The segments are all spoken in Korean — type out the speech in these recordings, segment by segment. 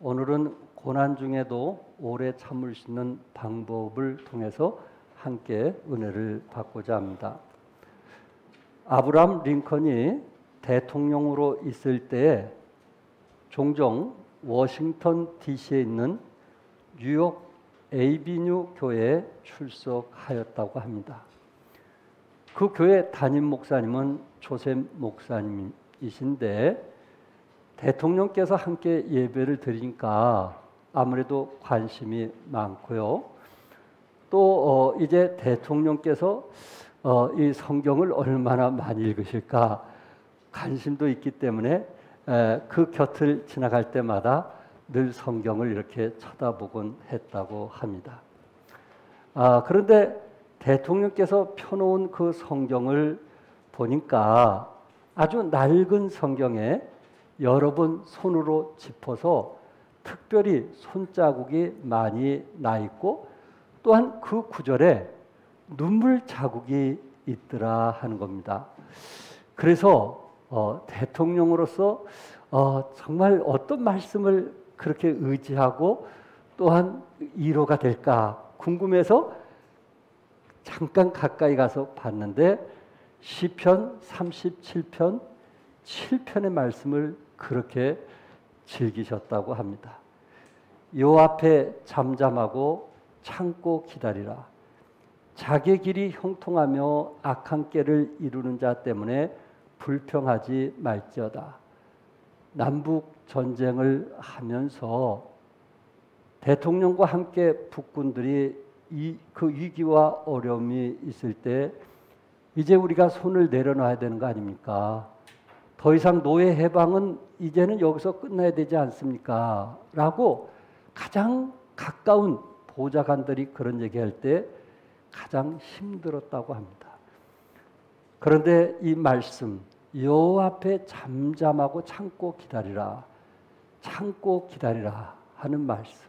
오늘은 고난 중에도 오래 참을 수 있는 방법을 통해서 함께 은혜를 받고자 합니다. 아브라함 링컨이 대통령으로 있을 때에 종종 워싱턴 DC에 있는 뉴욕 에이비뉴 교회에 출석하였다고 합니다. 그 교회 담임 목사님은 조셉 목사님이신데 대통령께서 함께 예배를 드리니까 아무래도 관심이 많고요. 또 이제 대통령께서 이 성경을 얼마나 많이 읽으실까 관심도 있기 때문에 그 곁을 지나갈 때마다 늘 성경을 이렇게 쳐다보곤 했다고 합니다. 그런데 대통령께서 펴놓은 그 성경을 보니까 아주 낡은 성경에 여러 번 손으로 짚어서 특별히 손자국이 많이 나 있고 또한 그 구절에 눈물 자국이 있더라 하는 겁니다. 그래서 대통령으로서 정말 어떤 말씀을 그렇게 의지하고 또한 위로가 될까 궁금해서 잠깐 가까이 가서 봤는데 시편 37편 7편의 말씀을 그렇게 즐기셨다고 합니다. 요 앞에 잠잠하고 참고 기다리라. 자기 길이 형통하며 악한 꾀를 이루는 자 때문에 불평하지 말지어다. 남북 전쟁을 하면서 대통령과 함께 북군들이 그 위기와 어려움이 있을 때 이제 우리가 손을 내려놔야 되는 거 아닙니까? 더 이상 노예 해방은 이제는 여기서 끝나야 되지 않습니까? 라고 가장 가까운 보좌관들이 그런 얘기할 때 가장 힘들었다고 합니다. 그런데 이 말씀, 요 앞에 잠잠하고 참고 기다리라, 참고 기다리라 하는 말씀,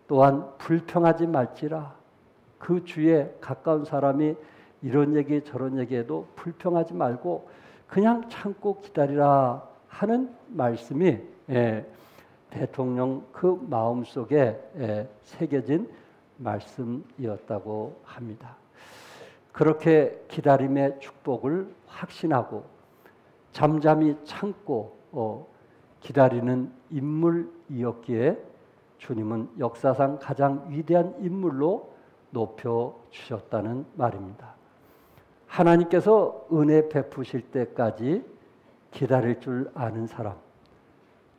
또한 불평하지 말지라, 그 주위에 가까운 사람이 이런 얘기 저런 얘기해도 불평하지 말고 그냥 참고 기다리라 하는 말씀이 대통령 그 마음속에 새겨진 말씀이었다고 합니다. 그렇게 기다림의 축복을 확신하고 잠잠히 참고 기다리는 인물이었기에 주님은 역사상 가장 위대한 인물로 높여주셨다는 말입니다. 하나님께서 은혜 베푸실 때까지 기다릴 줄 아는 사람,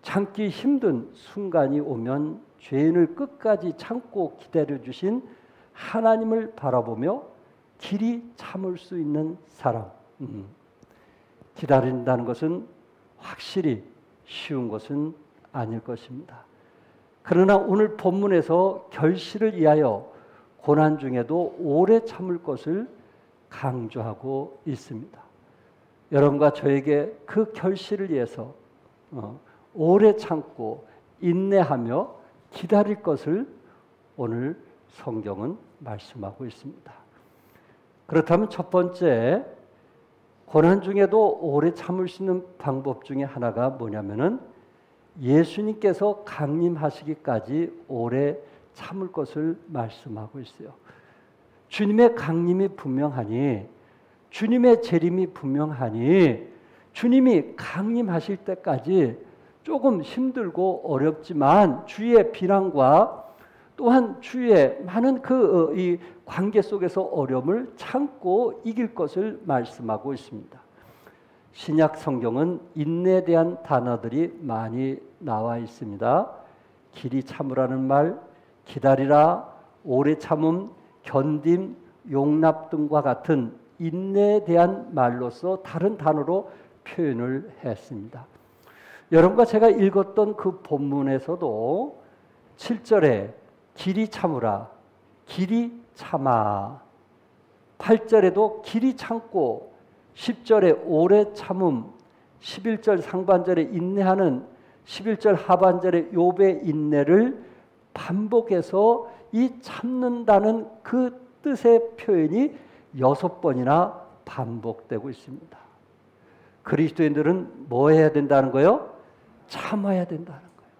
참기 힘든 순간이 오면 죄인을 끝까지 참고 기다려주신 하나님을 바라보며 길이 참을 수 있는 사람. 기다린다는 것은 확실히 쉬운 것은 아닐 것입니다. 그러나 오늘 본문에서 결실을 위하여 고난 중에도 오래 참을 것을 강조하고 있습니다. 여러분과 저에게 그 결실을 위해서 오래 참고 인내하며 기다릴 것을 오늘 성경은 말씀하고 있습니다. 그렇다면 첫 번째, 고난 중에도 오래 참을 수 있는 방법 중에 하나가 뭐냐면은 예수님께서 강림하시기까지 오래 참을 것을 말씀하고 있어요. 주님의 강림이 분명하니, 주님의 재림이 분명하니 주님이 강림하실 때까지 조금 힘들고 어렵지만 주의 비난과 또한 주의 많은 이 관계 속에서 어려움을 참고 이길 것을 말씀하고 있습니다. 신약 성경은 인내에 대한 단어들이 많이 나와 있습니다. 길이 참으라는 말, 기다리라, 오래 참음, 견딤, 용납 등과 같은 인내에 대한 말로서 다른 단어로 표현을 했습니다. 여러분과 제가 읽었던 그 본문에서도 7절에 길이 참으라, 길이 참아, 8절에도 길이 참고, 10절에 오래 참음, 11절 상반절에 인내하는, 11절 하반절에 욥의 인내를 반복해서 이 참는다는 그 뜻의 표현이 6번이나 반복되고 있습니다. 그리스도인들은 뭐 해야 된다는 거예요? 참아야 된다는 거예요.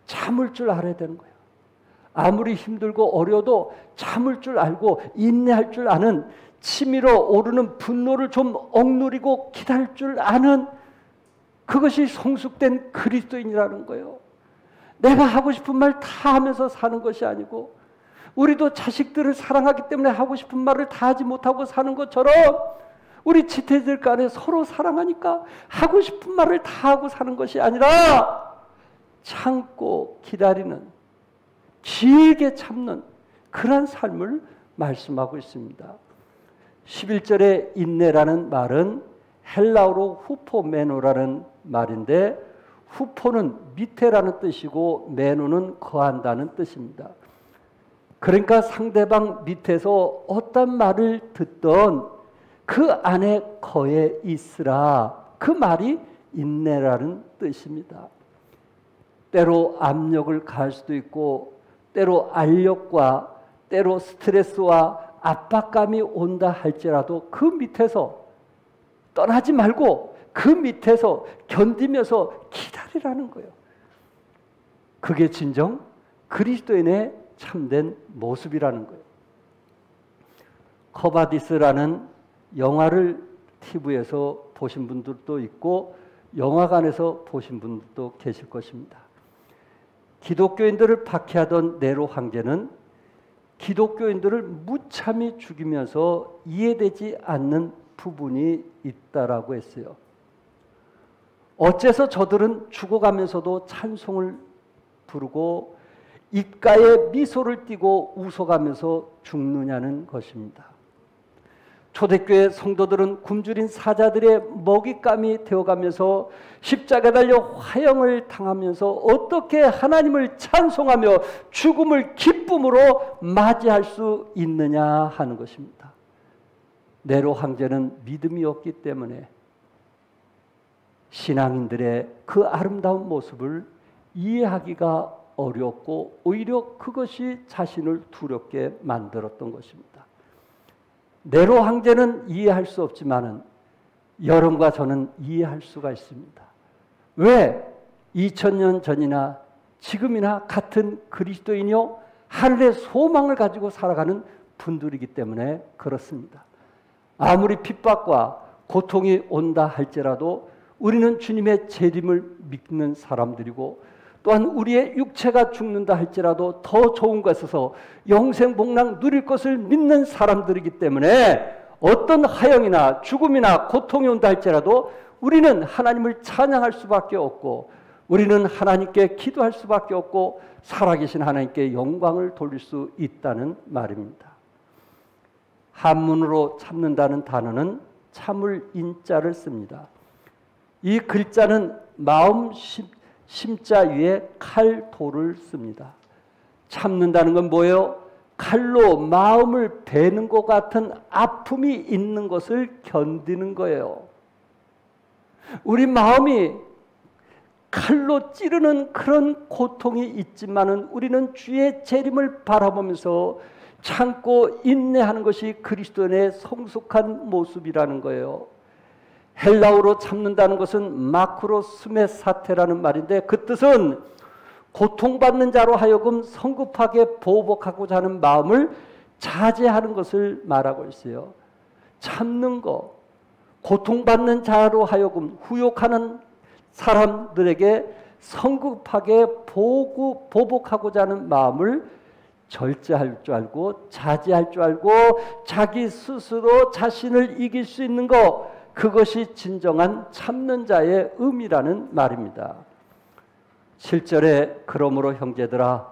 참을 줄 알아야 되는 거예요. 아무리 힘들고 어려도 참을 줄 알고 인내할 줄 아는, 치밀어 오르는 분노를 좀 억누르고 기다릴 줄 아는, 그것이 성숙된 그리스도인이라는 거예요. 내가 하고 싶은 말 다 하면서 사는 것이 아니고, 우리도 자식들을 사랑하기 때문에 하고 싶은 말을 다 하지 못하고 사는 것처럼 우리 지체들 간에 서로 사랑하니까 하고 싶은 말을 다 하고 사는 것이 아니라 참고 기다리는, 길게 참는 그런 삶을 말씀하고 있습니다. 11절에 인내라는 말은 헬라어로 후포메노라는 말인데, 후포는 밑에라는 뜻이고 메노는 거한다는 뜻입니다. 그러니까 상대방 밑에서 어떤 말을 듣던 그 안에 거해 있으라, 그 말이 인내라는 뜻입니다. 때로 압력을 가할 수도 있고, 때로 알력과 때로 스트레스와 압박감이 온다 할지라도 그 밑에서 떠나지 말고 그 밑에서 견디면서 기다리라는 거예요. 그게 진정 그리스도인의 참된 모습이라는 거예요. 커바디스라는 영화를 TV에서 보신 분들도 있고 영화관에서 보신 분들도 계실 것입니다. 기독교인들을 박해하던 네로 황제는 기독교인들을 무참히 죽이면서 이해되지 않는 부분이 있다라고 했어요. 어째서 저들은 죽어가면서도 찬송을 부르고 입가에 미소를 띠고 웃어가면서 죽느냐는 것입니다. 초대교회 성도들은 굶주린 사자들의 먹잇감이 되어가면서 십자가에 달려 화형을 당하면서 어떻게 하나님을 찬송하며 죽음을 기쁨으로 맞이할 수 있느냐 하는 것입니다. 네로 황제는 믿음이 없기 때문에 신앙인들의 그 아름다운 모습을 이해하기가 어렵고 오히려 그것이 자신을 두렵게 만들었던 것입니다. 네로 황제는 이해할 수 없지만은 여러분과 저는 이해할 수가 있습니다. 왜 2000년 전이나 지금이나 같은 그리스도인이요 하늘의 소망을 가지고 살아가는 분들이기 때문에 그렇습니다. 아무리 핍박과 고통이 온다 할지라도 우리는 주님의 재림을 믿는 사람들이고, 또한 우리의 육체가 죽는다 할지라도 더 좋은 것에서 영생복락 누릴 것을 믿는 사람들이기 때문에 어떤 화형이나 죽음이나 고통이 온다 할지라도 우리는 하나님을 찬양할 수밖에 없고, 우리는 하나님께 기도할 수밖에 없고, 살아계신 하나님께 영광을 돌릴 수 있다는 말입니다. 한문으로 참는다는 단어는 참을 인자를 씁니다. 이 글자는 마음 심자 위에 칼도를 씁니다. 참는다는 건 뭐예요? 칼로 마음을 베는 것 같은 아픔이 있는 것을 견디는 거예요. 우리 마음이 칼로 찌르는 그런 고통이 있지만은 우리는 주의 재림을 바라보면서 참고 인내하는 것이 그리스도인의 성숙한 모습이라는 거예요. 헬라어로 참는다는 것은 마크로스메 사테라는 말인데, 그 뜻은 고통받는 자로 하여금 성급하게 보복하고자 하는 마음을 자제하는 것을 말하고 있어요. 참는 거, 고통받는 자로 하여금 후욕하는 사람들에게 성급하게 보복하고자 하는 마음을 절제할 줄 알고 자제할 줄 알고 자기 스스로 자신을 이길 수 있는 것, 그것이 진정한 참는 자의 의미라는 말입니다. 7절에 그러므로 형제들아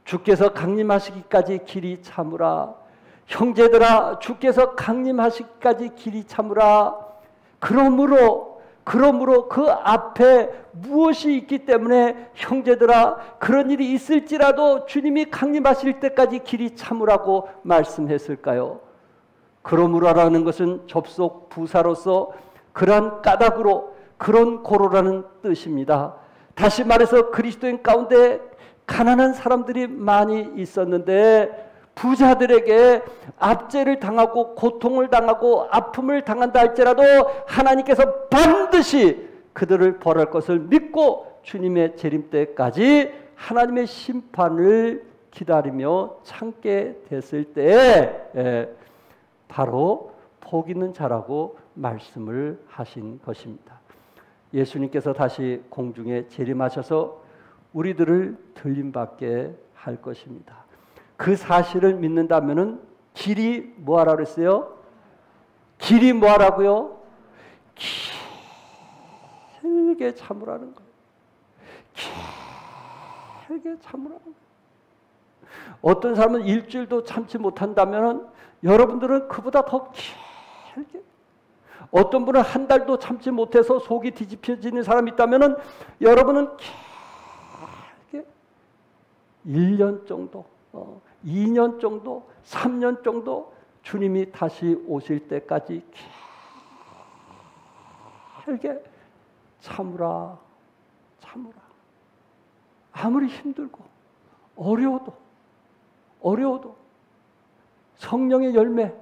주께서 강림하시기까지 길이 참으라. 형제들아 주께서 강림하시기까지 길이 참으라. 그러므로 그 앞에 무엇이 있기 때문에 형제들아 그런 일이 있을지라도 주님이 강림하실 때까지 길이 참으라고 말씀했을까요? 그러므로라는 것은 접속 부사로서 그러한 까닭으로 그런 고로라는 뜻입니다. 다시 말해서 그리스도인 가운데 가난한 사람들이 많이 있었는데 부자들에게 압제를 당하고 고통을 당하고 아픔을 당한다 할지라도 하나님께서 반드시 그들을 벌할 것을 믿고 주님의 재림 때까지 하나님의 심판을 기다리며 참게 됐을 때에 바로 복 있는 자라고 말씀을 하신 것입니다. 예수님께서 다시 공중에 재림하셔서 우리들을 들림받게 할 것입니다. 그 사실을 믿는다면은 길이 뭐하라고 그랬어요? 길이 뭐하라고요? 길게 참으라는 거예요. 길게 참으라는 거예요. 어떤 사람은 일주일도 참지 못한다면 여러분들은 그보다 더 길게, 어떤 분은 한 달도 참지 못해서 속이 뒤집혀지는 사람이 있다면 여러분은 길게 1년 정도, 2년 정도, 3년 정도 주님이 다시 오실 때까지 길게 참으라, 참으라. 아무리 힘들고 어려워도 성령의 열매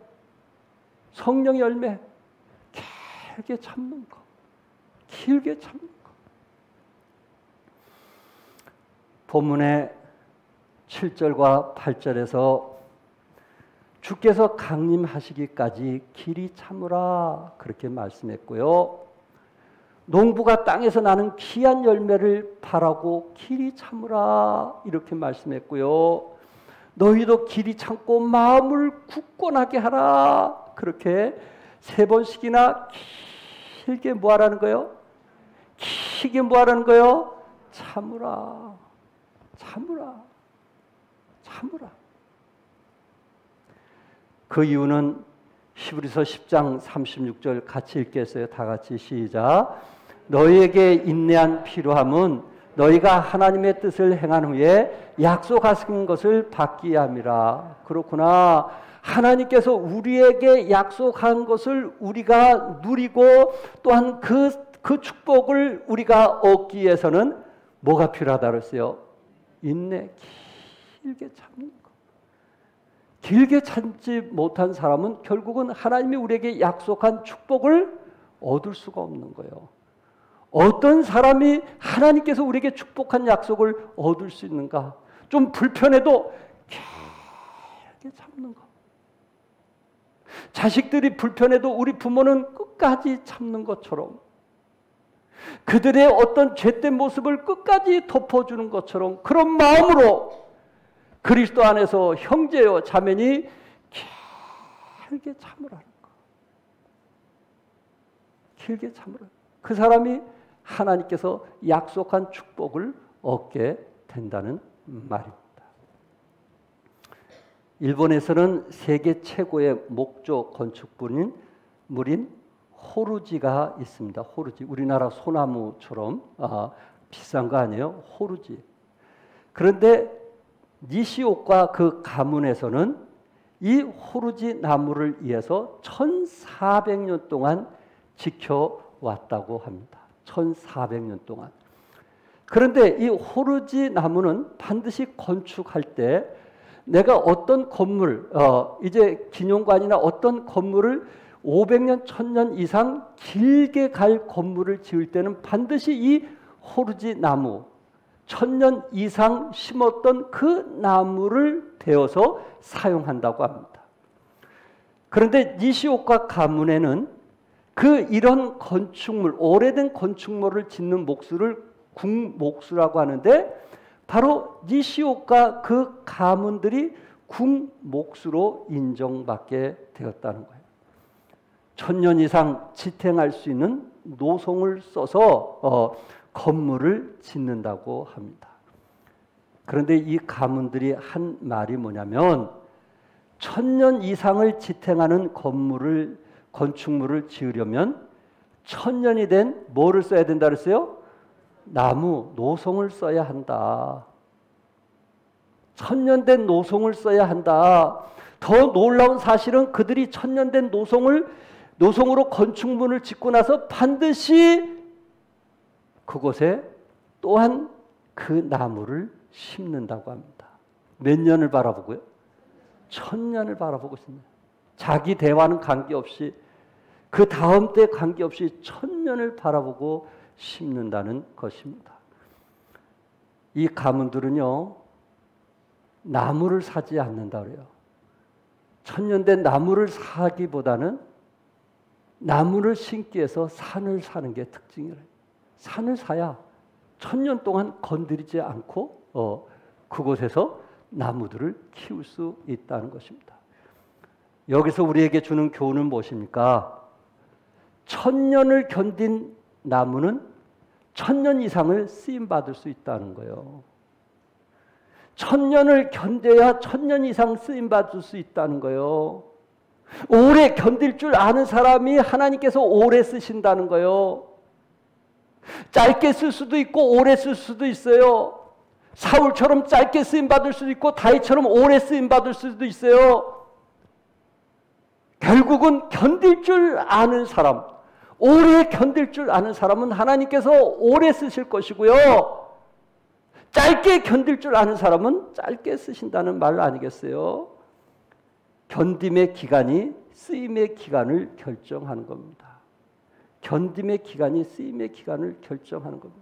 길게 참는 거, 길게 참는 거. 본문의 7절과 8절에서 주께서 강림하시기까지 길이 참으라 그렇게 말씀했고요. 농부가 땅에서 나는 귀한 열매를 바라고 길이 참으라 이렇게 말씀했고요. 너희도 길이 참고 마음을 굳건하게 하라 그렇게 3번씩이나 길게 뭐하라는 거예요? 길게 뭐하라는 거예요? 참으라, 참으라, 참으라. 그 이유는 히브리서 10장 36절 같이 읽겠어요. 다 같이 시작. 너희에게 인내한 필요함은 너희가 하나님의 뜻을 행한 후에 약속하신 것을 받기 함이라. 그렇구나. 하나님께서 우리에게 약속한 것을 우리가 누리고 또한 그 축복을 우리가 얻기 위해서는 뭐가 필요하다 그랬어요? 인내, 길게 참는 것. 길게 참지 못한 사람은 결국은 하나님이 우리에게 약속한 축복을 얻을 수가 없는 거예요. 어떤 사람이 하나님께서 우리에게 축복한 약속을 얻을 수 있는가? 좀 불편해도 길게 참는 거. 자식들이 불편해도 우리 부모는 끝까지 참는 것처럼, 그들의 어떤 죄된 모습을 끝까지 덮어주는 것처럼 그런 마음으로 그리스도 안에서 형제요 자매니 길게 참으라는 거. 길게 참으라. 그 사람이 하나님께서 약속한 축복을 얻게 된다는 말입니다. 일본에서는 세계 최고의 목조 건축물인 호루지가 있습니다. 호루지. 우리나라 소나무처럼 비싼 거 아니에요? 호루지. 그런데 니시오카 그 가문에서는 이 호루지 나무를 위해서 1400년 동안 지켜왔다고 합니다. 1400년 동안. 그런데 이 호루지 나무는 반드시 건축할 때 내가 어떤 건물, 이제 기념관이나 어떤 건물을 500년, 1000년 이상 길게 갈 건물을 지을 때는 반드시 이 호루지 나무, 1000년 이상 심었던 그 나무를 베어서 사용한다고 합니다. 그런데 니시오카 가문에는 이런 건축물, 오래된 건축물을 짓는 목수를 궁목수라고 하는데 바로 니시오카 그 가문들이 궁목수로 인정받게 되었다는 거예요. 1000년 이상 지탱할 수 있는 노송을 써서 건물을 짓는다고 합니다. 그런데 이 가문들이 한 말이 뭐냐면 1000년 이상을 지탱하는 건축물을 지으려면 1000년이 된 뭐를 써야 된다 그랬어요? 나무, 노송을 써야 한다. 1000년 된 노송을 써야 한다. 더 놀라운 사실은 그들이 1000년 된 노송으로 건축물을 짓고 나서 반드시 그곳에 또한 그 나무를 심는다고 합니다. 몇 년을 바라보고요? 1000년을 바라보고 있습니다. 자기 대화는 관계없이, 그 다음 때 관계없이 1000년을 바라보고 심는다는 것입니다. 이 가문들은요, 나무를 사지 않는다 그래요. 천년된 나무를 사기보다는 나무를 심기 위해서 산을 사는 게 특징이래요. 산을 사야 천년 동안 건드리지 않고 그곳에서 나무들을 키울 수 있다는 것입니다. 여기서 우리에게 주는 교훈은 무엇입니까? 천년을 견딘 나무는 천년 이상을 쓰임받을 수 있다는 거예요. 천년을 견뎌야 천년 이상 쓰임받을 수 있다는 거예요. 오래 견딜 줄 아는 사람이 하나님께서 오래 쓰신다는 거예요. 짧게 쓸 수도 있고 오래 쓸 수도 있어요. 사울처럼 짧게 쓰임받을 수도 있고 다윗처럼 오래 쓰임받을 수도 있어요. 결국은 견딜 줄 아는 사람, 오래 견딜 줄 아는 사람은 하나님께서 오래 쓰실 것이고요. 짧게 견딜 줄 아는 사람은 짧게 쓰신다는 말 아니겠어요? 견딤의 기간이 쓰임의 기간을 결정하는 겁니다. 견딤의 기간이 쓰임의 기간을 결정하는 겁니다.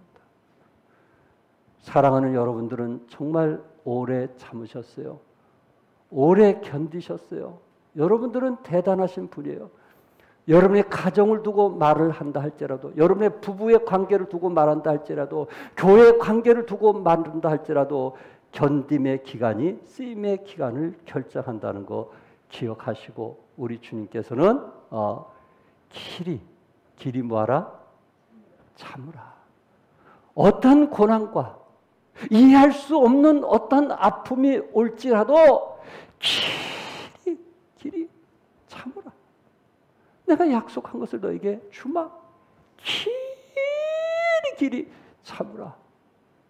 사랑하는 여러분들은 정말 오래 참으셨어요. 오래 견디셨어요. 여러분들은 대단하신 분이에요. 여러분의 가정을 두고 말을 한다 할지라도, 여러분의 부부의 관계를 두고 말한다 할지라도, 교회 관계를 두고 말한다 할지라도 견딤의 기간이 쓰임의 기간을 결정한다는 거 기억하시고, 우리 주님께서는 길이 뭐하라? 참으라. 어떤 고난과 이해할 수 없는 어떤 아픔이 올지라도 길이 참으라. 내가 약속한 것을 너에게 주마. 길이 참으라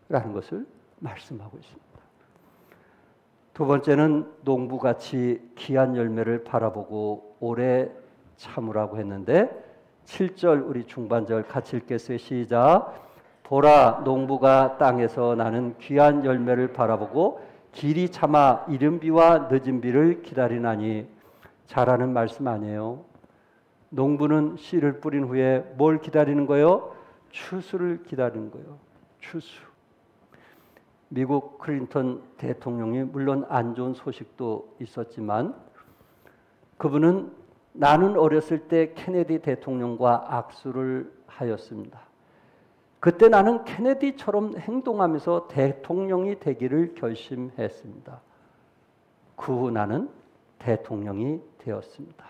라는 것을 말씀하고 있습니다. 두 번째는 농부같이 귀한 열매를 바라보고 오래 참으라고 했는데 7절 우리 중반절 같이 읽겠어요. 시작. 보라, 농부가 땅에서 나는 귀한 열매를 바라보고 길이 참아 이른 비와 늦은 비를 기다리나니. 잘하는 말씀 아니에요? 농부는 씨를 뿌린 후에 뭘 기다리는 거예요? 추수를 기다리는 거예요. 추수. 미국 클린턴 대통령이 물론 안 좋은 소식도 있었지만 그분은 나는 어렸을 때 케네디 대통령과 악수를 하였습니다. 그때 나는 케네디처럼 행동하면서 대통령이 되기를 결심했습니다. 그 후 나는 대통령이 되었습니다.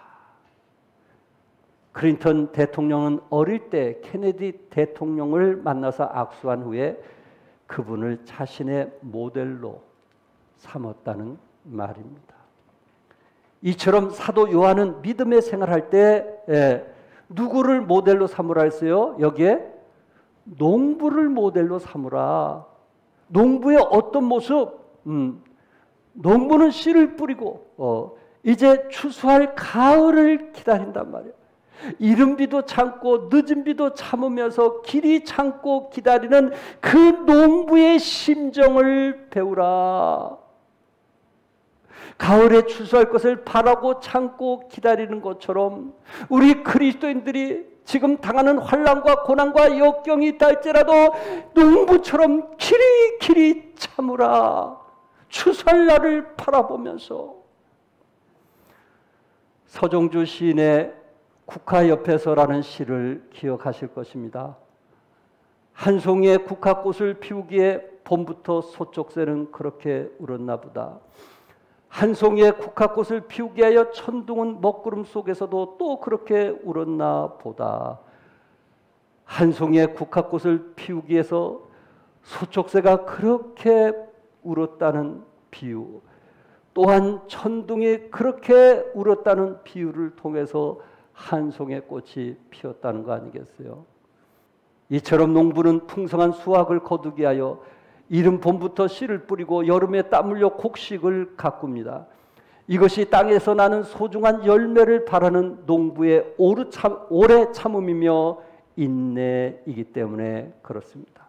클린턴 대통령은 어릴 때 케네디 대통령을 만나서 악수한 후에 그분을 자신의 모델로 삼았다는 말입니다. 이처럼 사도 요한은 믿음의 생활할 때 누구를 모델로 삼으라 했어요? 여기에 농부를 모델로 삼으라. 농부의 어떤 모습? 농부는 씨를 뿌리고 이제 추수할 가을을 기다린단 말이에요. 이른 비도 참고 늦은 비도 참으면서 길이 참고 기다리는 그 농부의 심정을 배우라. 가을에 추수할 것을 바라고 참고 기다리는 것처럼 우리 그리스도인들이 지금 당하는 환난과 고난과 역경이 있다 할지라도 농부처럼 길이 참으라. 추수할 날을 바라보면서. 서정주 시인의 국화 옆에서라는 시를 기억하실 것입니다. 한 송이의 국화꽃을 피우기에 봄부터 소쩍새는 그렇게 울었나 보다. 한 송이의 국화꽃을 피우게 하여 천둥은 먹구름 속에서도 또 그렇게 울었나 보다. 한 송이의 국화꽃을 피우기 위해서 소쩍새가 그렇게 울었다는 비유, 또한 천둥이 그렇게 울었다는 비유를 통해서 한 송이의 꽃이 피었다는 거 아니겠어요? 이처럼 농부는 풍성한 수확을 거두기 위하여 이른 봄부터 씨를 뿌리고 여름에 땀 흘려 곡식을 가꿉니다. 이것이 땅에서 나는 소중한 열매를 바라는 농부의 오래 참음이며 인내이기 때문에 그렇습니다.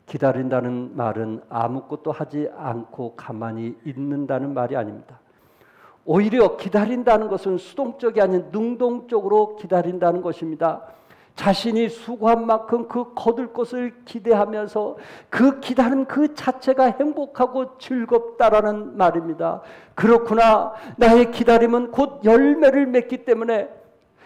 기다린다는 말은 아무것도 하지 않고 가만히 있는다는 말이 아닙니다. 오히려 기다린다는 것은 수동적이 아닌 능동적으로 기다린다는 것입니다. 자신이 수고한 만큼 그 거둘 것을 기대하면서 그 기다림 그 자체가 행복하고 즐겁다라는 말입니다. 그렇구나. 나의 기다림은 곧 열매를 맺기 때문에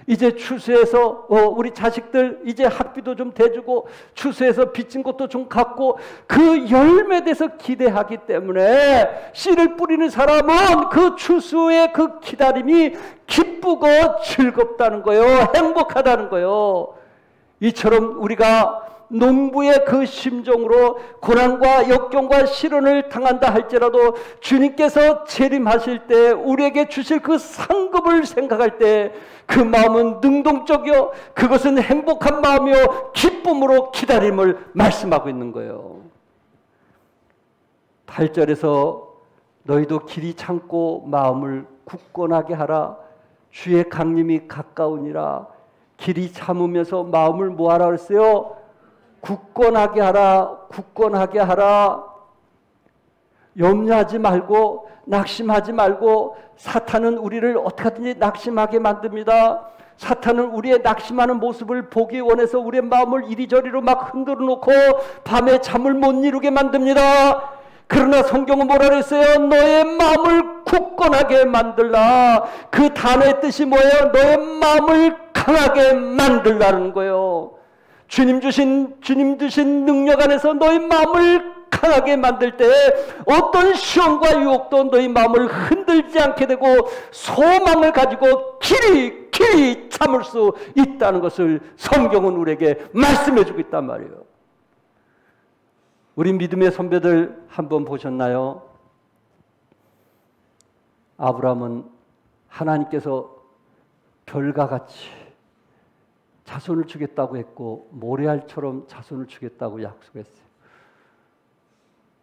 이제 추수해서 우리 자식들 이제 학비도 좀 대주고 추수해서 빚진 것도 좀 갚고 그 열매돼서 기대하기 때문에 씨를 뿌리는 사람은 그 추수의 그 기다림이 기쁘고 즐겁다는 거예요. 행복하다는 거예요. 이처럼 우리가 농부의 그 심정으로 고난과 역경과 시련을 당한다 할지라도 주님께서 재림하실 때 우리에게 주실 그 상급을 생각할 때 그 마음은 능동적이요 그것은 행복한 마음이요 기쁨으로 기다림을 말씀하고 있는 거예요. 8절에서 너희도 길이 참고 마음을 굳건하게 하라. 주의 강림이 가까우니라. 길이 참으면서 마음을 뭐하라 그랬어요? 굳건하게 하라. 굳건하게 하라. 염려하지 말고 낙심하지 말고. 사탄은 우리를 어떻게 하든지 낙심하게 만듭니다. 사탄은 우리의 낙심하는 모습을 보기 원해서 우리의 마음을 이리저리로 막 흔들어 놓고 밤에 잠을 못 이루게 만듭니다. 그러나 성경은 뭐라 그랬어요? 너의 마음을 굳건하게 만들라. 그 단어의 뜻이 뭐예요? 너의 마음을 강하게 만들라는 거예요. 주님 주신 능력 안에서 너의 마음을 강하게 만들 때 어떤 시험과 유혹도 너희 마음을 흔들지 않게 되고 소망을 가지고 길이 참을 수 있다는 것을 성경은 우리에게 말씀해 주고 있단 말이에요. 우리 믿음의 선배들 한번 보셨나요? 아브라함은 하나님께서 별과 같이 자손을 주겠다고 했고 모래알처럼 자손을 주겠다고 약속했어요.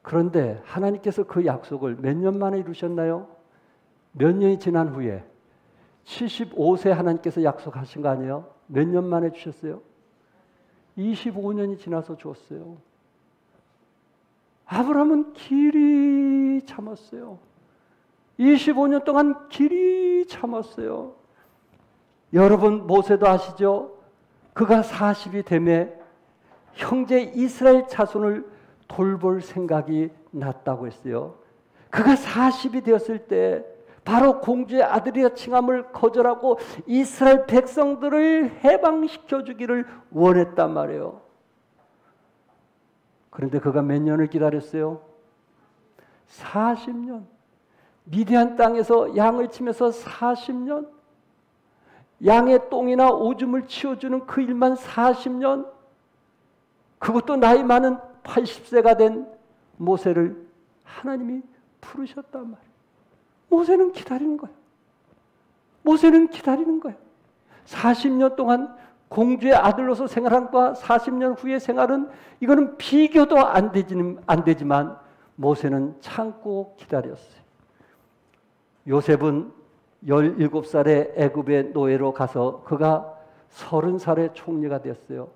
그런데 하나님께서 그 약속을 몇 년 만에 이루셨나요? 몇 년이 지난 후에 75세 하나님께서 약속하신 거 아니에요? 몇 년 만에 주셨어요? 25년이 지나서 주었어요. 아브라함은 길이 참았어요. 25년 동안 길이 참았어요. 여러분 모세도 아시죠? 그가 40이 되매 형제 이스라엘 자손을 돌볼 생각이 났다고 했어요. 그가 40이 되었을 때 바로 공주의 아들이라 칭함을 거절하고 이스라엘 백성들을 해방시켜 주기를 원했단 말이에요. 그런데 그가 몇 년을 기다렸어요? 40년. 미디안 땅에서 양을 치면서 40년. 양의 똥이나 오줌을 치워주는 그 일만 40년. 그것도 나이 많은 80세가 된 모세를 하나님이 부르셨단 말이에요. 모세는 기다리는 거예요. 모세는 기다리는 거예요. 40년 동안 공주의 아들로서 생활한 것과 40년 후의 생활은 이거는 비교도 안 되지만 모세는 참고 기다렸어요. 요셉은 17살에 애굽의 노예로 가서 그가 30살에 총리가 됐어요.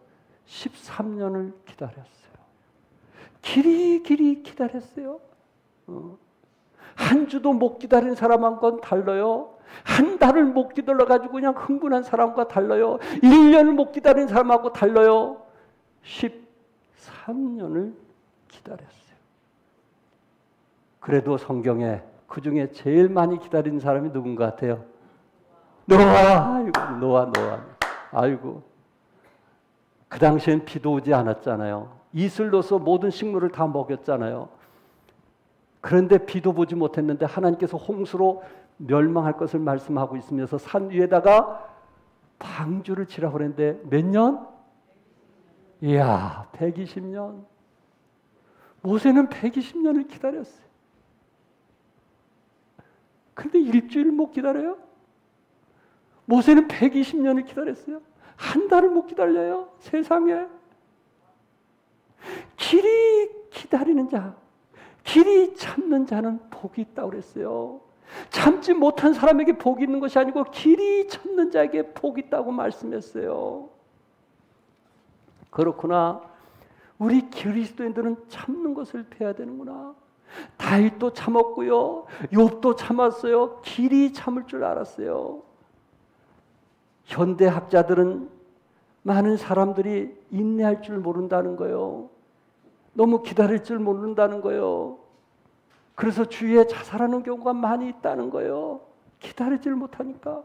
13년을 기다렸어요. 길이 기다렸어요. 한 주도 못 기다린 사람하고는 달라요. 한 달을 못 기다려가지고 그냥 흥분한 사람과 달라요. 1년을 못 기다린 사람하고 달라요. 13년을 기다렸어요. 그래도 성경에 그 중에 제일 많이 기다린 사람이 누군 것 같아요? 노아. 아이고. 그 당시엔 비도 오지 않았잖아요. 이슬로서 모든 식물을 다 먹였잖아요. 그런데 비도 보지 못했는데 하나님께서 홍수로 멸망할 것을 말씀하고 있으면서 산 위에다가 방주를 치라고 그랬는데 몇 년? 이야, 120년. 모세는 120년을 기다렸어요. 그런데 일주일 못 기다려요? 모세는 120년을 기다렸어요. 한 달을 못 기다려요. 세상에. 길이 기다리는 자, 길이 참는 자는 복이 있다고 그랬어요. 참지 못한 사람에게 복이 있는 것이 아니고 길이 참는 자에게 복이 있다고 말씀했어요. 그렇구나. 우리 그리스도인들은 참는 것을 배워야 되는구나. 다윗도 참았고요. 욥도 참았어요. 길이 참을 줄 알았어요. 현대 학자들은 많은 사람들이 인내할 줄 모른다는 거예요. 너무 기다릴 줄 모른다는 거예요. 그래서 주위에 자살하는 경우가 많이 있다는 거예요. 기다리질 못하니까.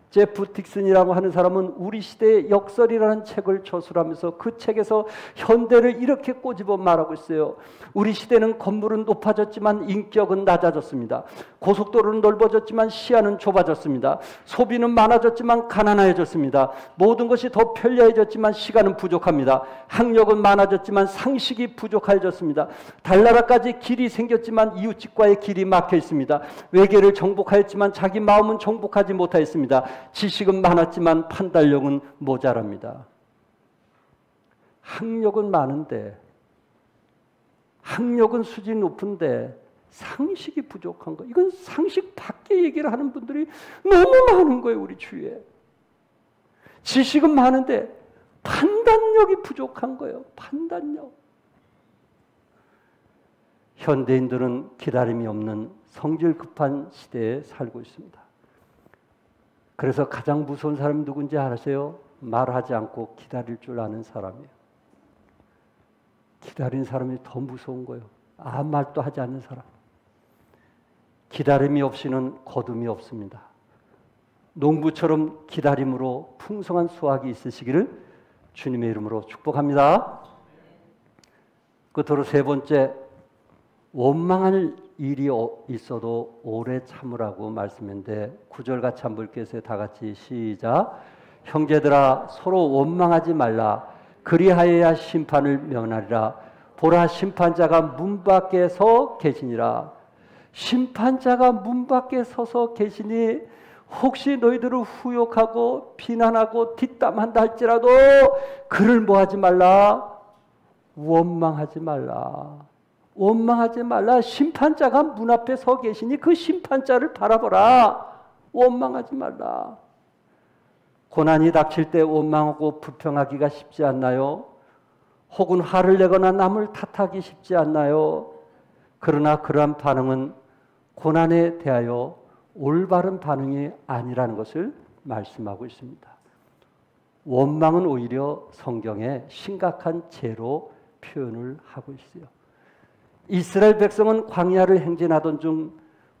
제프 딕슨이라고 하는 사람은 우리 시대의 역설이라는 책을 저술하면서 그 책에서 현대를 이렇게 꼬집어 말하고 있어요. 우리 시대는 건물은 높아졌지만 인격은 낮아졌습니다. 고속도로는 넓어졌지만 시야는 좁아졌습니다. 소비는 많아졌지만 가난해졌습니다. 모든 것이 더 편리해졌지만 시간은 부족합니다. 학력은 많아졌지만 상식이 부족해졌습니다. 달나라까지 길이 생겼지만 이웃집과의 길이 막혀 있습니다. 외계를 정복하였지만 자기 마음은 정복하지 못하였습니다. 지식은 많았지만 판단력은 모자랍니다. 학력은 많은데, 학력은 수준이 높은데 상식이 부족한 거. 이건 상식 밖의 얘기를 하는 분들이 너무 많은 거예요, 우리 주위에. 지식은 많은데 판단력이 부족한 거예요. 판단력. 현대인들은 기다림이 없는 성질 급한 시대에 살고 있습니다. 그래서 가장 무서운 사람이 누군지 아세요? 말하지 않고 기다릴 줄 아는 사람이에요. 기다리는 사람이 더 무서운 거예요. 아무 말도 하지 않는 사람. 기다림이 없이는 거둠이 없습니다. 농부처럼 기다림으로 풍성한 수확이 있으시기를 주님의 이름으로 축복합니다. 끝으로 세 번째, 원망할 일이 있어도 오래 참으라고 말씀인데 9절 같이 한번 읽겠어요. 다 같이 시작. 형제들아 서로 원망하지 말라. 그리하여야 심판을 면하리라. 보라 심판자가 문 밖에 서 계시니라. 심판자가 문 밖에 서서 계시니 혹시 너희들을 후욕하고 비난하고 뒷담한다 할지라도 그를 뭐하지 말라. 원망하지 말라. 원망하지 말라. 심판자가 문 앞에 서 계시니 그 심판자를 바라보라. 원망하지 말라. 고난이 닥칠 때 원망하고 불평하기가 쉽지 않나요? 혹은 화를 내거나 남을 탓하기 쉽지 않나요? 그러나 그러한 반응은 고난에 대하여 올바른 반응이 아니라는 것을 말씀하고 있습니다. 원망은 오히려 성경에 심각한 죄로 표현을 하고 있어요. 이스라엘 백성은 광야를 행진하던 중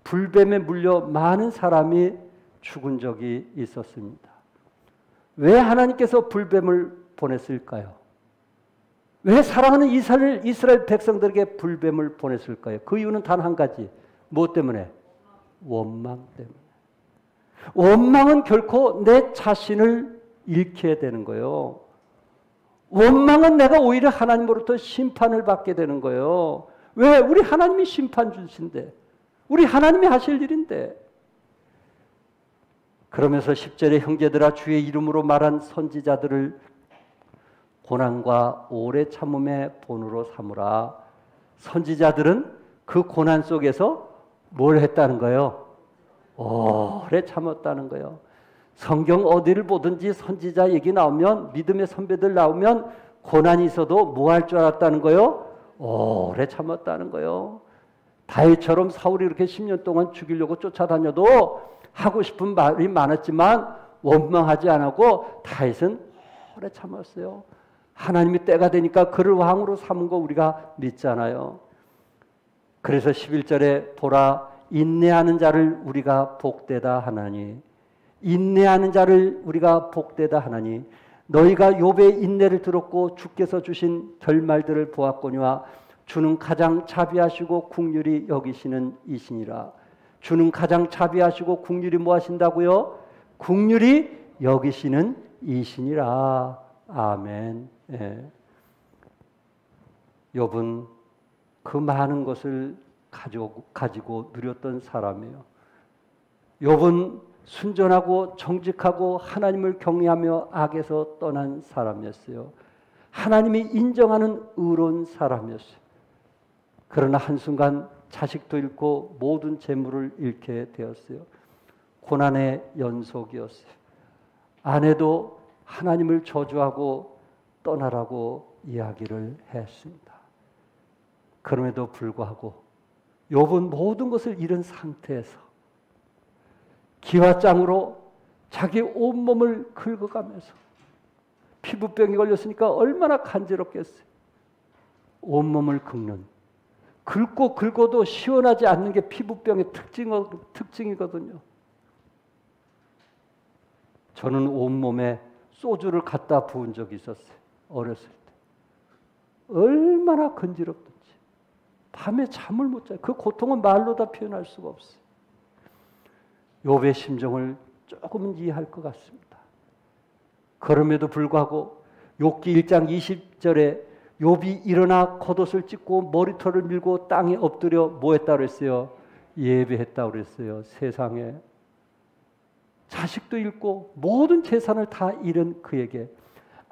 불뱀에 물려 많은 사람이 죽은 적이 있었습니다. 왜 하나님께서 불뱀을 보냈을까요? 왜 사랑하는 이스라엘 백성들에게 불뱀을 보냈을까요? 그 이유는 단 한 가지. 무엇 때문에? 원망 때문에. 원망은 결코 내 자신을 잃게 되는 거예요. 원망은 내가 오히려 하나님으로부터 심판을 받게 되는 거예요. 왜? 우리 하나님이 심판 주신데, 우리 하나님이 하실 일인데. 그러면서 10절에 형제들아 주의 이름으로 말한 선지자들을 고난과 오래 참음의 본으로 삼으라. 선지자들은 그 고난 속에서 뭘 했다는 거예요? 오래 참았다는 거예요. 성경 어디를 보든지 선지자 얘기 나오면, 믿음의 선배들 나오면 고난이 있어도 뭐 할 줄 알았다는 거예요? 오래 참았다는 거예요. 다윗처럼 사울이 이렇게 10년 동안 죽이려고 쫓아다녀도 하고 싶은 말이 많았지만 원망하지 않고 다윗은 오래 참았어요. 하나님이 때가 되니까 그를 왕으로 삼은 거 우리가 믿잖아요. 그래서 11절에 보라 인내하는 자를 우리가 복되다 하나니, 인내하는 자를 우리가 복되다 하나니 너희가 욥의 인내를 들었고 주께서 주신 결말들을 보았거니와 주는 가장 자비하시고 긍휼히 여기시는 이시니라. 주는 가장 자비하시고 긍휼히 뭐 하신다고요? 긍휼히 여기시는 이시니라. 아멘. 예. 욥은 그 많은 것을 가지고 누렸던 사람이에요. 욥은 순전하고 정직하고 하나님을 경외하며 악에서 떠난 사람이었어요. 하나님이 인정하는 의로운 사람이었어요. 그러나 한순간 자식도 잃고 모든 재물을 잃게 되었어요. 고난의 연속이었어요. 아내도 하나님을 저주하고 떠나라고 이야기를 했습니다. 그럼에도 불구하고 욥은 모든 것을 잃은 상태에서 기와장으로 자기 온몸을 긁어가면서 피부병이 걸렸으니까 얼마나 간지럽겠어요. 온몸을 긁는, 긁고 긁어도 시원하지 않는 게 피부병의 특징이거든요. 저는 온몸에 소주를 갖다 부은 적이 있었어요. 어렸을 때. 얼마나 건지럽든지. 밤에 잠을 못 자요. 그 고통은 말로 다 표현할 수가 없어요. 욥의 심정을 조금은 이해할 것 같습니다. 그럼에도 불구하고 욥기 1장 20절에 욥이 일어나 겉옷을 찢고 머리털을 밀고 땅에 엎드려 뭐 했다고 그랬어요? 예배했다고 그랬어요. 세상에. 자식도 잃고 모든 재산을 다 잃은 그에게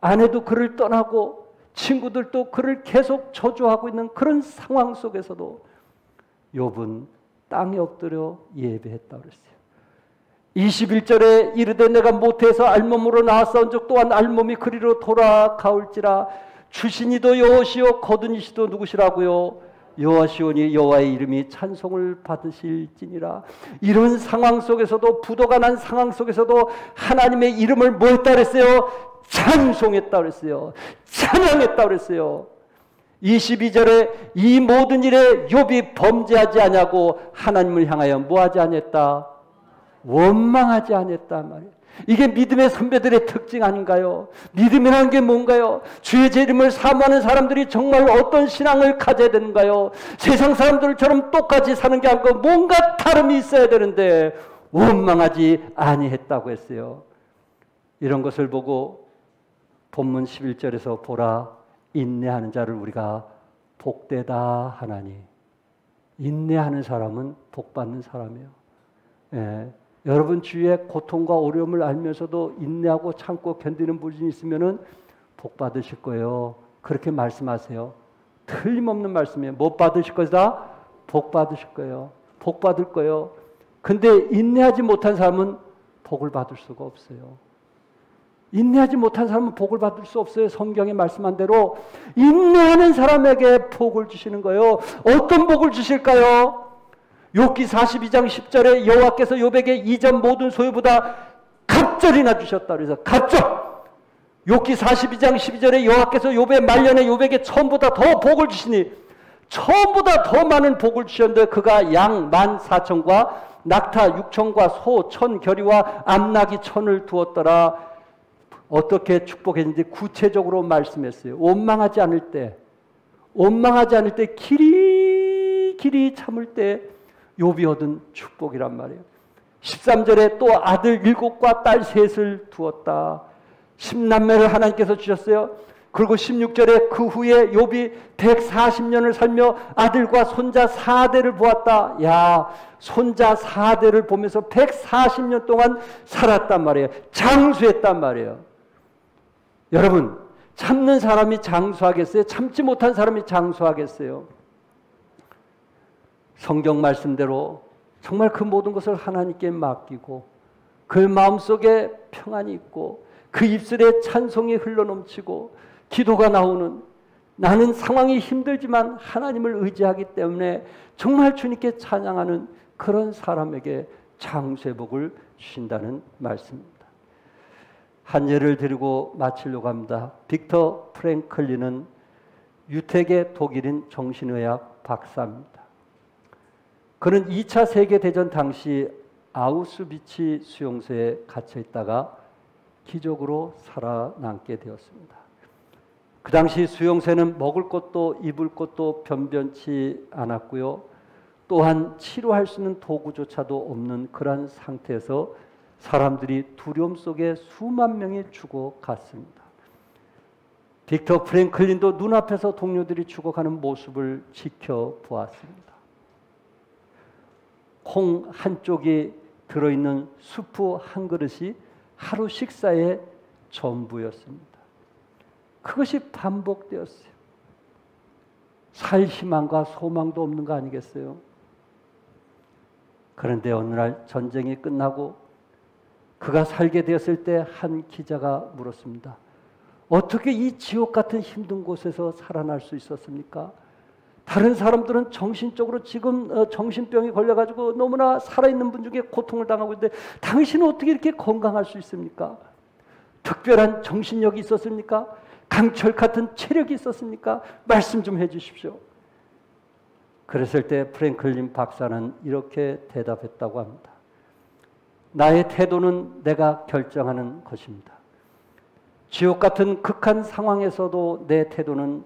아내도 그를 떠나고 친구들도 그를 계속 저주하고 있는 그런 상황 속에서도 욥은 땅에 엎드려 예배했다고 그랬어요. 21절에 이르되 내가 모태에서 알몸으로 나왔사온 적 또한 알몸이 그리로 돌아가올지라 주신이도 여호시오 거두니시도 누구시라고요? 여호시오니 여호와의 이름이 찬송을 받으실지니라. 이런 상황 속에서도 부도가 난 상황 속에서도 하나님의 이름을 뭐 했다 그랬어요? 찬송했다 그랬어요. 찬양했다 그랬어요. 22절에 이 모든 일에 욥이 범죄하지 아니하고 하나님을 향하여 뭐하지 아니했다? 원망하지 않았다 말이에요. 이게 믿음의 선배들의 특징 아닌가요? 믿음이라는 게 뭔가요? 주의 이름을 사모하는 사람들이 정말 어떤 신앙을 가져야 되는가요? 세상 사람들처럼 똑같이 사는 게 아니고 뭔가 다름이 있어야 되는데 원망하지 아니했다고 했어요. 이런 것을 보고 본문 11절에서 보라 인내하는 자를 우리가 복되다 하나니. 인내하는 사람은 복받는 사람이에요. 예. 여러분 주위에 고통과 어려움을 알면서도 인내하고 참고 견디는 분이 있으면은 복 받으실 거예요. 그렇게 말씀하세요. 틀림없는 말씀이에요. 못 받으실 거다? 복 받으실 거예요. 복 받을 거예요. 근데 인내하지 못한 사람은 복을 받을 수가 없어요. 인내하지 못한 사람은 복을 받을 수 없어요. 성경에 말씀한 대로 인내하는 사람에게 복을 주시는 거예요. 어떤 복을 주실까요? 욥기 42장 10절에 여호와께서 욥에게 이전 모든 소유보다 갑절이나 주셨다. 그래서 갑절. 욥기 42장 12절에 여호와께서 욥의 말년에 욥에게 처음보다 더 복을 주시니 처음보다 더 많은 복을 주셨는데 그가 양 14,000과 낙타 6,000과 소 1,000 겨리와 암나귀 1,000을 두었더라. 어떻게 축복했는지 구체적으로 말씀했어요. 원망하지 않을 때 길이 참을 때 욥이 얻은 축복이란 말이에요. 13절에 또 아들 7과 딸 3을 두었다. 10남매를 하나님께서 주셨어요. 그리고 16절에 그 후에 욥이 140년을 살며 아들과 손자 4대를 보았다. 야, 손자 4대를 보면서 140년 동안 살았단 말이에요. 장수했단 말이에요. 여러분, 참는 사람이 장수하겠어요? 참지 못한 사람이 장수하겠어요? 성경 말씀대로 정말 그 모든 것을 하나님께 맡기고 그 마음속에 평안이 있고 그 입술에 찬송이 흘러넘치고 기도가 나오는, 나는 상황이 힘들지만 하나님을 의지하기 때문에 정말 주님께 찬양하는 그런 사람에게 장수의 복을 주신다는 말씀입니다. 한 예를 드리고 마치려고 합니다. 빅터 프랭클린은 유택의 독일인 정신의학 박사입니다. 그는 2차 세계대전 당시 아우슈비츠 수용소에 갇혀 있다가 기적으로 살아남게 되었습니다. 그 당시 수용소에는 먹을 것도 입을 것도 변변치 않았고요. 또한 치료할 수 있는 도구조차도 없는 그런 상태에서 사람들이 두려움 속에 수만 명이 죽어갔습니다. 빅터 프랭클린도 눈앞에서 동료들이 죽어가는 모습을 지켜보았습니다. 콩 한쪽이 들어있는 수프 한 그릇이 하루 식사의 전부였습니다. 그것이 반복되었어요. 살 희망과 소망도 없는 거 아니겠어요? 그런데 어느 날 전쟁이 끝나고 그가 살게 되었을 때 한 기자가 물었습니다. 어떻게 이 지옥 같은 힘든 곳에서 살아날 수 있었습니까? 다른 사람들은 정신적으로 지금 정신병이 걸려가지고 너무나 살아있는 분 중에 고통을 당하고 있는데 당신은 어떻게 이렇게 건강할 수 있습니까? 특별한 정신력이 있었습니까? 강철 같은 체력이 있었습니까? 말씀 좀 해주십시오. 그랬을 때 프랭클린 박사는 이렇게 대답했다고 합니다. 나의 태도는 내가 결정하는 것입니다. 지옥 같은 극한 상황에서도 내 태도는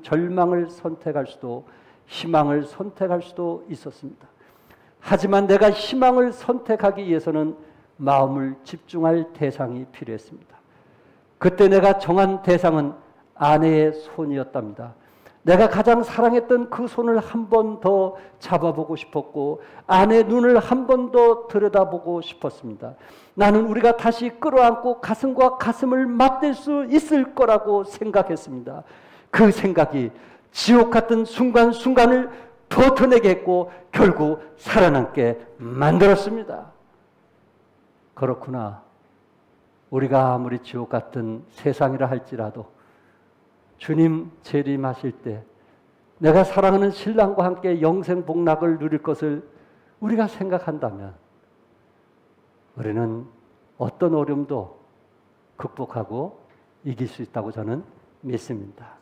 절망을 선택할 수도 희망을 선택할 수도 있었습니다. 하지만 내가 희망을 선택하기 위해서는 마음을 집중할 대상이 필요했습니다. 그때 내가 정한 대상은 아내의 손이었답니다. 내가 가장 사랑했던 그 손을 한 번 더 잡아보고 싶었고 아내의 눈을 한 번 더 들여다보고 싶었습니다. 나는 우리가 다시 끌어안고 가슴과 가슴을 맞댈 수 있을 거라고 생각했습니다. 그 생각이 지옥 같은 순간순간을 버텨내게 했고 결국 살아남게 만들었습니다. 그렇구나. 우리가 아무리 지옥 같은 세상이라 할지라도 주님 재림하실 때 내가 사랑하는 신랑과 함께 영생 복락을 누릴 것을 우리가 생각한다면 우리는 어떤 어려움도 극복하고 이길 수 있다고 저는 믿습니다.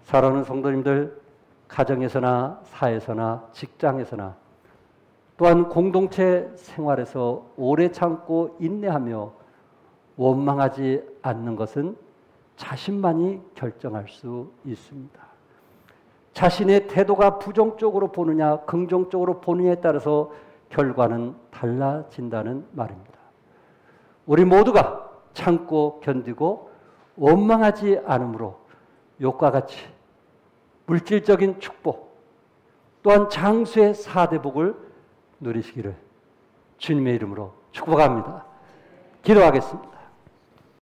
사랑하는 성도님들, 가정에서나 사회에서나 직장에서나 또한 공동체 생활에서 오래 참고 인내하며 원망하지 않는 것은 자신만이 결정할 수 있습니다. 자신의 태도가 부정적으로 보느냐 긍정적으로 보느냐에 따라서 결과는 달라진다는 말입니다. 우리 모두가 참고 견디고 원망하지 않으므로 욕과 같이 물질적인 축복 또한 장수의 4대 복을 누리시기를 주님의 이름으로 축복합니다. 기도하겠습니다.